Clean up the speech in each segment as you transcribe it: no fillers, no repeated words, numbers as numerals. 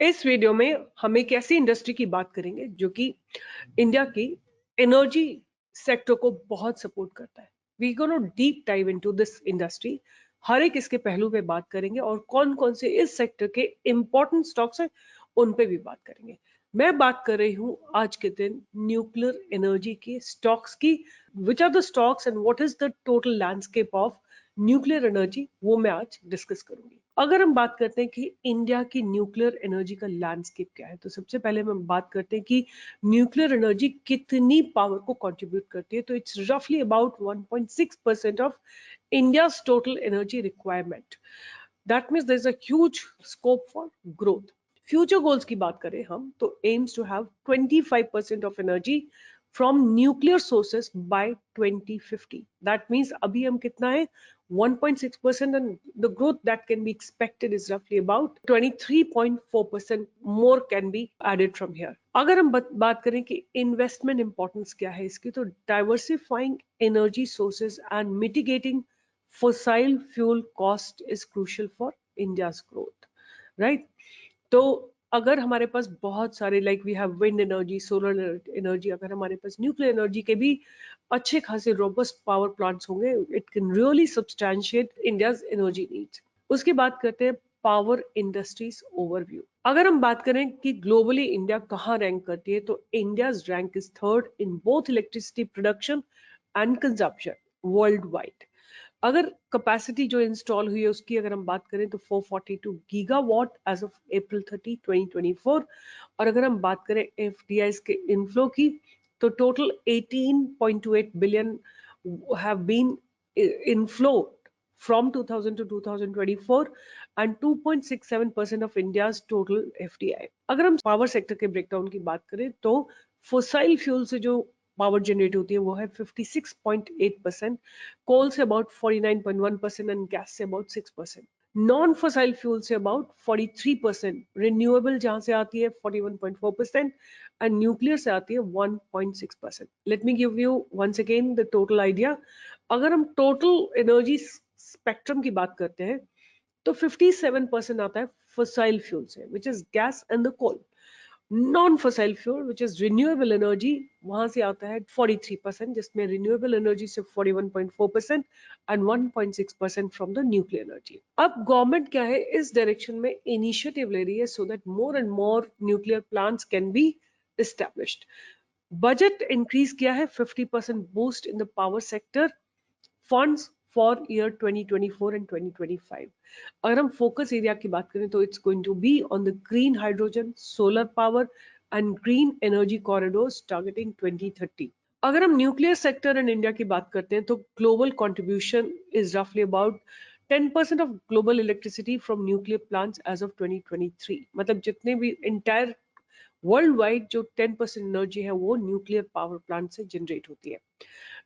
इस वीडियो में हम एक ऐसी इंडस्ट्री की बात करेंगे जो कि इंडिया की एनर्जी सेक्टर को बहुत सपोर्ट करता है। We gonna deep dive into this industry. हर एक इसके पहलू पे बात करेंगे और कौन कौन से इस सेक्टर के इंपॉर्टेंट स्टॉक्स हैं उन पे भी बात करेंगे। मैं बात कर रही हूँ आज के दिन न्यूक्लियर एनर्जी के स्टॉक्स की। Which are the stocks and what is the total landscape of nuclear energy, वो मैं आज डिस्कस करूंगी। अगर हम बात करते हैं कि इंडिया की न्यूक्लियर एनर्जी का लैंडस्केप क्या है, तो सबसे पहले हम बात करते हैं कि न्यूक्लियर एनर्जी कितनी पावर को कंट्रीब्यूट करती है। तो इट्स रफली about 1.6% of India's total energy requirement. That means there is a huge scope for growth. Future goals की बात करें हम तो aims to have 25% of energy from nuclear sources by 2050. That means अभी हम कितना है 1.6%, and the growth that can be expected is roughly about 23.4% more can be added from here. अगर हम बात करें कि इन्वेस्टमेंट इंपॉर्टेंस क्या है इसकी, तो diversifying energy sources and mitigating fossil fuel cost is crucial for India's growth, right? तो अगर हमारे पास बहुत सारे like we have wind energy, solar energy, अगर हमारे पास न्यूक्लियर एनर्जी के भी अच्छे खासे रोबस्ट पावर प्लांट्स होंगे, it can really substantiate India's energy needs. उसकी बात करते हैं पावर इंडस्ट्रीज ओवरव्यू। अगर हम बात करें कि ग्लोबली इंडिया कहाँ रैंक करती है, तो India's rank is third in both electricity production and consumption world wide. अगर कैपेसिटी जो इंस्टॉल हुई है उसकी अगर हम बात करें तो 442 गीगावाट एज ऑफ अप्रैल 30, 2024। और अगर हम बात करें एफडीआईज के इनफ्लो की, तो total 18.28 billion have been inflow from 2000 to 2024 and 2.67% of India's total FDI। अगर हम पावर सेक्टर के ब्रेकडाउन की बात करें तो फोसाइल फ्यूल से जो पावर जनरेट होती है वो है 56.8%, कोल से अबाउट 49.1% एंड गैस से अबाउट 6%, नॉन फसाइल फ्यूल से अबाउट 43%, रिन्यूएबल जहां से आती है 41.4% एंड न्यूक्लियर से आती है 1.6%। Let me give you once again the total idea. अगर हम टोटल एनर्जी स्पेक्ट्रम की बात करते हैं तो 57% आता है फसाइल फ्यूल से, which is gas and the coal. Non fossil fuel which is renewable energy, वहां से आता है 43%, जिसमें रिन्यूएबल एनर्जी से 41.4% and 1.6% from the nuclear energy. अब गवर्नमेंट क्या है इस डायरेक्शन में इनिशिएटिव ले रही है so that more and more nuclear plants can be established. Budget increase किया है 50% boost in the power sector funds for year 2024 and 2025। अगर हम फोकस एरिया की बात करें तो it's going to be on the green hydrogen, solar power and green energy corridors targeting 2030। अगर हम न्यूक्लियर सेक्टर एंड इंडिया की बात करते हैं तो ग्लोबल कंट्रीब्यूशन इज रफली about 10% of global electricity from nuclear plants as of 2023। मतलब जितने भी इंटायर वर्ल्ड वाइड जो 10% एनर्जी है वो न्यूक्लियर पावर प्लांट से जनरेट होती है।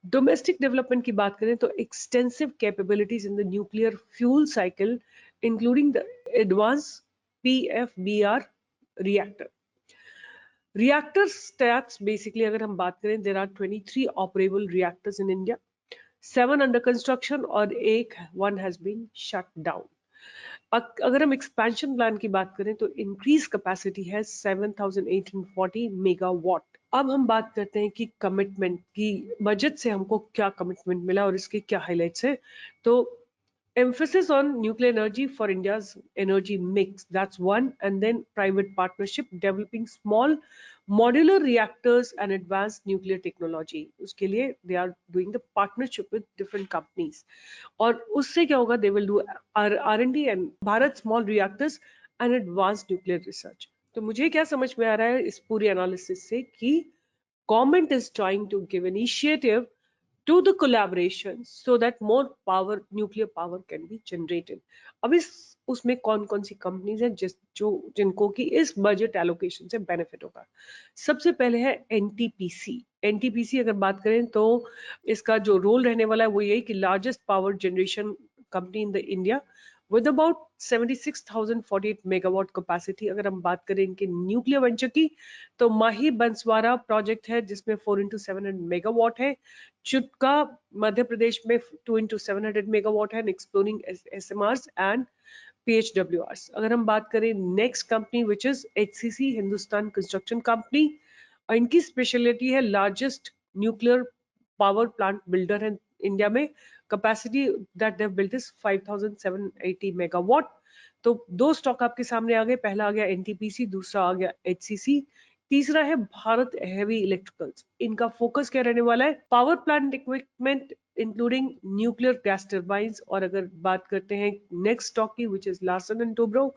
डोमेस्टिक डेवलपमेंट की बात करें तो extensive capabilities in the nuclear fuel cycle including the advance PFBR reactor. Reactor stats basically अगर हम बात करें, there are 23 operable reactors in India, 7 under construction और एक one has been shut down. अगर हम एक्सपेंशन प्लान की बात करें तो इंक्रीज कैपेसिटी है 7,840 मेगावाट। अब हम बात करते हैं कि कमिटमेंट की, बजट से हमको क्या कमिटमेंट मिला और इसके क्या हाइलाइट्स है। तो emphasis on nuclear energy for India's energy mix, that's one, and then private partnership developing small modular reactors and advanced nuclear technology, उसके लिए they are doing the partnership with different companies। और उससे क्या होगा, they will do R&D and Bharat small reactors and advanced nuclear research। तो मुझे क्या समझ में आ रहा है इस पूरी एनालिसिस से कि government is trying to give initiative to the collaboration so that more power, nuclear power can be generated। अब इस उसमें कौन कौन सी कंपनीज हैं जिनको कि इस बजट एलोकेशन से बेनिफिट होगा। सबसे पहले है एनटीपीसी। एनटीपीसी अगर बात करें तो इसका जो रोल रहने वाला है वो यही कि largest power generation company in the India with about 76,048 megawatt capacity. अगर हम बात करें इनके न्यूक्लियर वेंचर की तो माही बंसवाड़ा प्रोजेक्ट है जिसमें 4x700 मेगावाट है, चुटका मध्य प्रदेश में 2x700 मेगावाट है, एक्सप्लोरिंग SMRs एंड PHWRs. अगर हम बात करें next company which is HCC, Hindustan construction company, इनकी स्पेशलिटी है largest nuclear power plant builder है इंडिया में. Capacity that they have built is 5780 megawatt. तो दो स्टॉक आपके सामने आ गए. पहला आ गया NTPC, दूसरा आ गया HCC, तीसरा है भारत हेवी इलेक्ट्रिकल्स. इनका फोकस क्या रहने वाला है? Power plant equipment including nuclear gas turbines. और अगर बात करते हैं नेक्स्ट स्टॉक की which is Larsen and Toubro,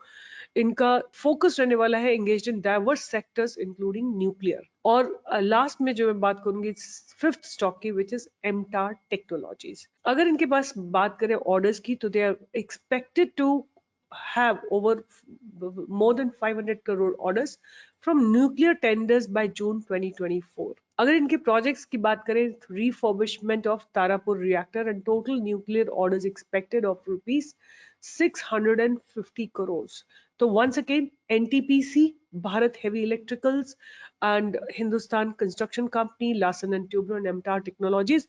इनका फोकस रहने वाला है engaged in diverse sectors including nuclear. और लास्ट में जो मैं बात करूंगी फिफ्थ स्टॉक की विच इज एमटार टेक्नोलॉजीज. अगर इनके पास बात करें ऑर्डर्स की तो they are expected to have over more than 500 crore orders from nuclear tenders by June 2024. अगर इनके प्रोजेक्ट्स की बात करें, refurbishment of Tarapur reactor and total nuclear orders expected of rupees 650 crores. तो once again NTPC, Bharat Heavy Electricals and Hindustan Construction Company, Larsen and Toubro and MTAR Technologies,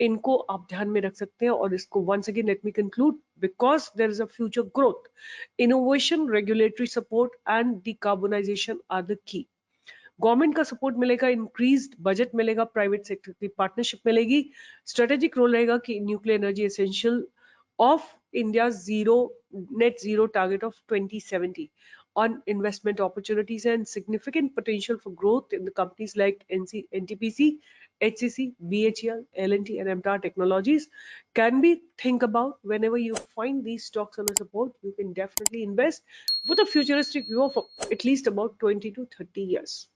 इनको आप ध्यान में रख सकते हैं. और इसको once again let me conclude, because there is a future growth, innovation, regulatory support and decarbonization are the key. Government का सपोर्ट मिलेगा, इंक्रीज्ड बजट मिलेगा, प्राइवेट सेक्टर की पार्टनरशिप मिलेगी, स्ट्रेटेजिक रोल रहेगा कि nuclear energy essential of India net zero target of 2070 on investment opportunities and significant potential for growth in the companies like NTPC, HCC, BHEL, L&T and MTAR Technologies can be think about. Whenever you find these stocks on the support, you can definitely invest with a futuristic view of at least about 20 to 30 years.